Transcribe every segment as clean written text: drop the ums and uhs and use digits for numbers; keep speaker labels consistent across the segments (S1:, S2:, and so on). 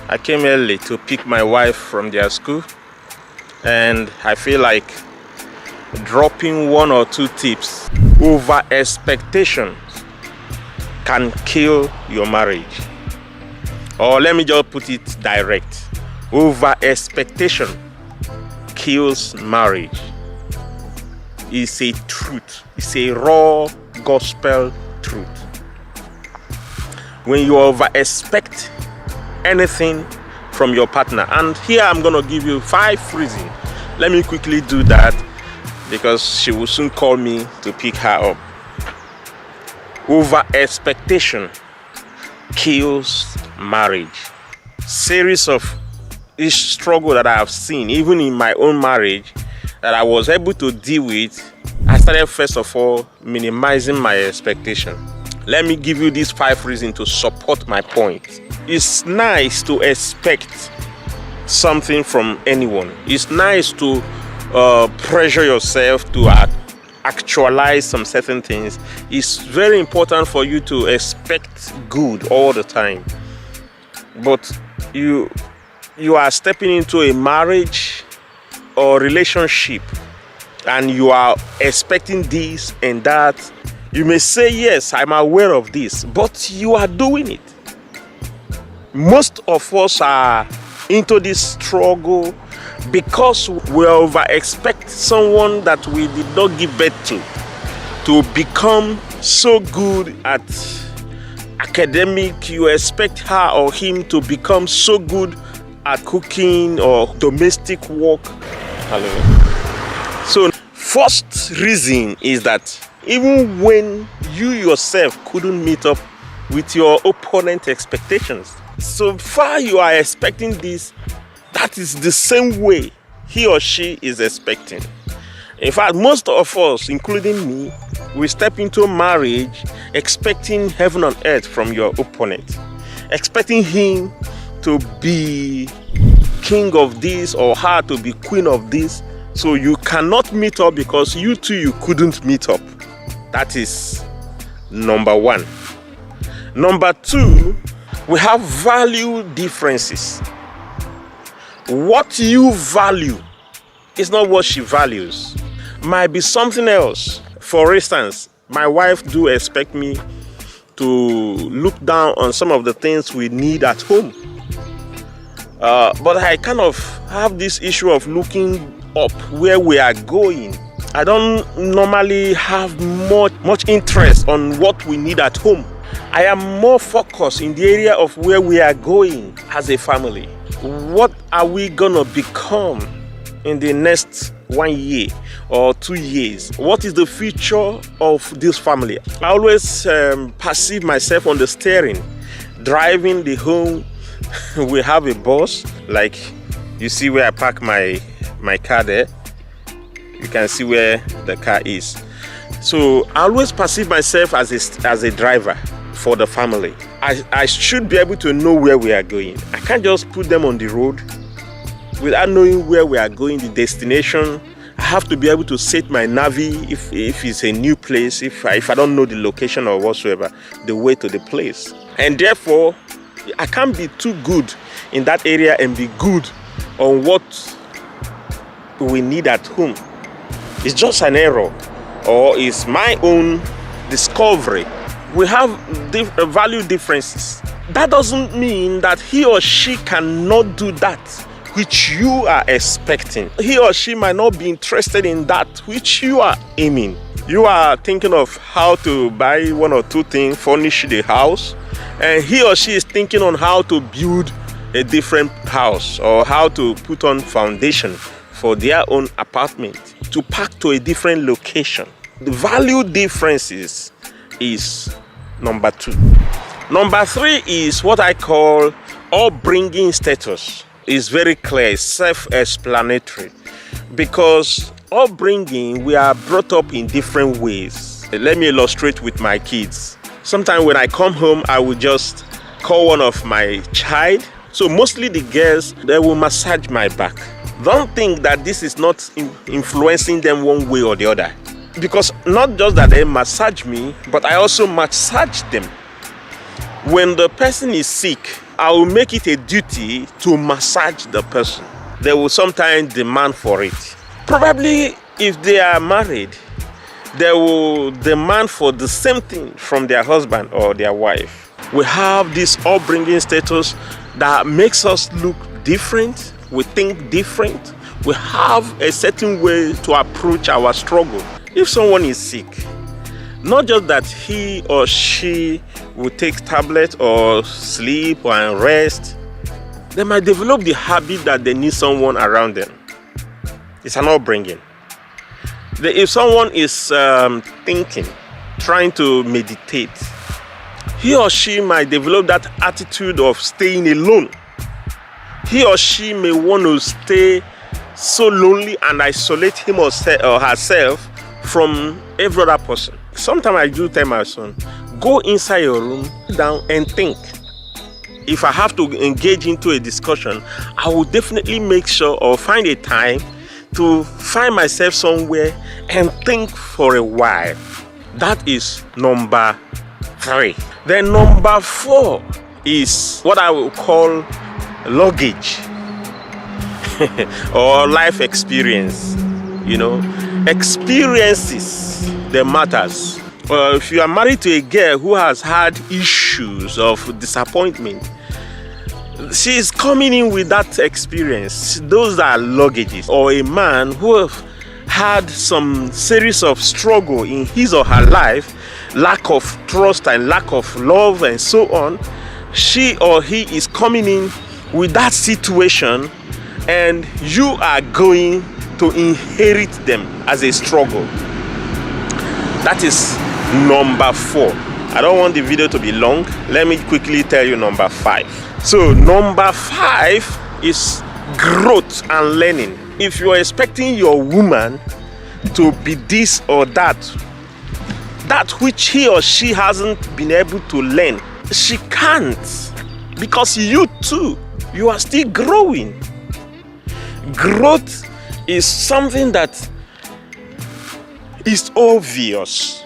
S1: I came early to pick my wife from their school, and I feel like dropping one or two tips. Over expectations can kill your marriage. Or let me just put it direct. Over expectation kills marriage. It's a truth. It's a raw gospel truth. When you over expect anything from your partner, and here I'm gonna give you 5 reasons. Let me quickly do that because she will soon call me to pick her up. Over expectation kills marriage. Series of this struggle that I have seen, even in my own marriage, that I was able to deal with. I started first of all minimizing my expectation. Let me give you these 5 reasons to support my point. It's nice to expect something from anyone. It's nice to pressure yourself to actualize some certain things. It's very important for you to expect good all the time. But you are stepping into a marriage or relationship and you are expecting this and that. You may say, yes, I'm aware of this, but you are doing it. Most of us are into this struggle because we over expect someone that we did not give birth to become so good at academic. You expect her or him to become so good at cooking or domestic work. Hello. So first reason is that even when you yourself couldn't meet up with your opponent's expectations, so far you are expecting this, that is the same way he or she is expecting. In fact, most of us, including me, we step into marriage expecting heaven on earth from your opponent, expecting him to be king of this or her to be queen of this. So you cannot meet up because you couldn't meet up. That is number 1. Number 2, we have value differences. What you value is not what she values. Might be something else. For instance, my wife do expect me to look down on some of the things we need at home. But I kind of have this issue of looking up where we are going. I don't normally have much interest on what we need at home. I am more focused in the area of where we are going as a family. What are we gonna become in the next 1 year or 2 years? What is the future of this family? I always perceive myself on the steering, driving the home. We have a bus, like you see where I park my car there. You can see where the car is. So I always perceive myself as a driver for the family. I should be able to know where we are going. I can't just put them on the road without knowing where we are going, the destination. I have to be able to set my navi if it's a new place, if I don't know the location or whatsoever, the way to the place. And therefore, I can't be too good in that area and be good on what we need at home. It's just an error, or it's my own discovery. We have value differences. That doesn't mean that he or she cannot do that which you are expecting. He or she might not be interested in that which you are aiming. You are thinking of how to buy 1 or 2 things, furnish the house, and he or she is thinking on how to build a different house or how to put on foundation for their own apartment, to pack to a different location. The value differences is number 2. Number 3 is what I call upbringing status. It's very clear, it's self-explanatory, because upbringing, we are brought up in different ways. Let me illustrate with my kids. Sometimes when I come home, I will just call one of my child. So mostly the girls, they will massage my back. Don't think that this is not influencing them one way or the other. Because not just that they massage me, but I also massage them. When the person is sick, I will make it a duty to massage the person. They will sometimes demand for it. Probably if they are married, they will demand for the same thing from their husband or their wife. We have this upbringing status that makes us look different. We think different. We have a certain way to approach our struggle. If someone is sick, not just that he or she will take tablets or sleep and rest, they might develop the habit that they need someone around them. It's an upbringing. If someone is thinking, trying to meditate, he or she might develop that attitude of staying alone. He or she may want to stay so lonely and isolate him or herself from every other person. Sometimes I do tell my son, go inside your room, sit down and think. If I have to engage into a discussion, I will definitely make sure or find a time to find myself somewhere and think for a while. That is number 3. Then number 4 is what I will call luggage or life experience. Experiences that matters. If you are married to a girl who has had issues of disappointment, she is coming in with that experience. Those are luggages. Or a man who have had some series of struggle in his or her life, lack of trust and lack of love and so on, she or he is coming in with that situation, and you are going to inherit them as a struggle. That is number 4. I don't want the video to be long. Let me quickly tell you number 5. So number 5 is growth and learning. If you are expecting your woman to be this or that which he or she hasn't been able to learn, she can't, because you too, you are still growing. Growth is something that is obvious.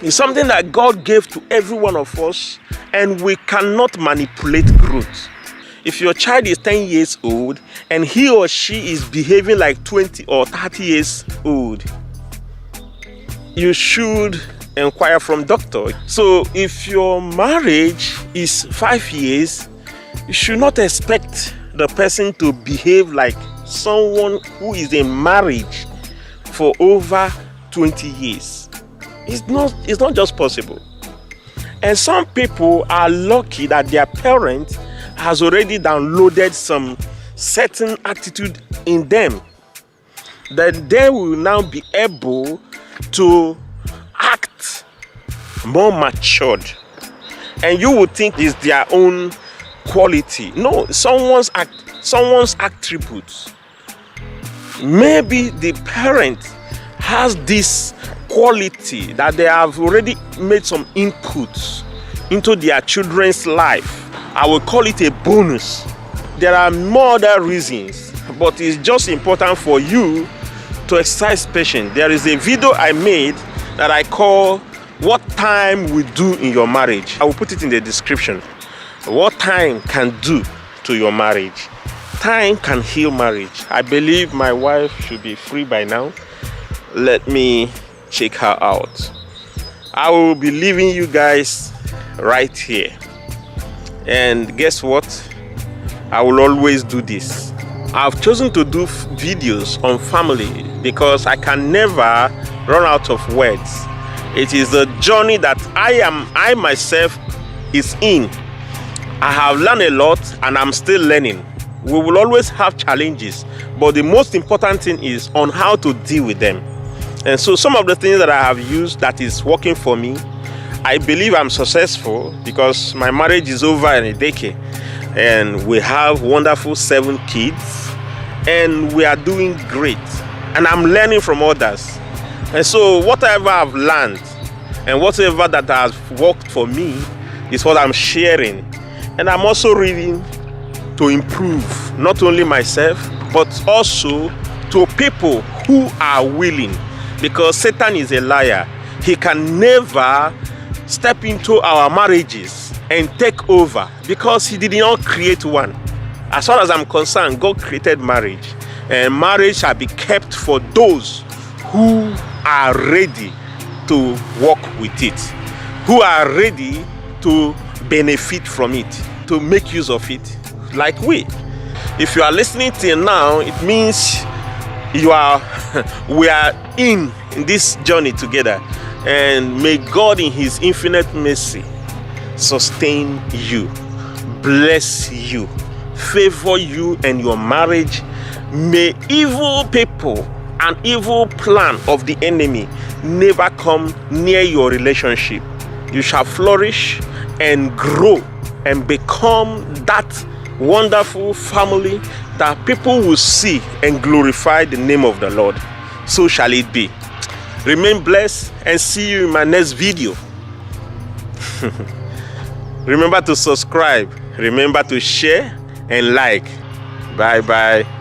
S1: It's something that God gave to every one of us, and we cannot manipulate growth. If your child is 10 years old and he or she is behaving like 20 or 30 years old, you should inquire from doctor. So if your marriage is 5 years, you should not expect the person to behave like someone who is in marriage for over 20 years. It's not just possible. And some people are lucky that their parent has already downloaded some certain attitude in them, that they will now be able to act more matured. And you would think it's their own quality. No, someone's attributes. Maybe the parent has this quality that they have already made some inputs into their children's life. I will call it a bonus. There are more other reasons, but it's just important for you to exercise patience. There is a video I made that I call "What Time Will Do in Your Marriage." I will put it in the description. What time can do to your marriage. Time can heal marriage. I believe my wife should be free by now. Let me check her out. I will be leaving you guys right here. And guess what? I will always do this. I've chosen to do videos on family because I can never run out of words. It is a journey that I myself is in. I have learned a lot and I'm still learning. We will always have challenges, but the most important thing is on how to deal with them. And so some of the things that I have used that is working for me, I believe I'm successful because my marriage is over in a decade and we have wonderful 7 kids and we are doing great. And I'm learning from others. And so whatever I've learned and whatever that has worked for me is what I'm sharing. And I'm also reading to improve not only myself but also to people who are willing, because Satan is a liar. He can never step into our marriages and take over, because he did not create one. As far as I'm concerned, God created marriage, and marriage shall be kept for those who are ready to walk with it, who are ready to benefit from it, to make use of it, like we. If you are listening till now, it means we are in this journey together, and may God in his infinite mercy sustain you, bless you, favor you and your marriage. May evil people and evil plan of the enemy never come near your relationship. You shall flourish and grow and become that wonderful family that people will see and glorify the name of the Lord. So shall it be. Remain blessed, and see you in my next video. Remember to subscribe, remember to share and like. Bye bye.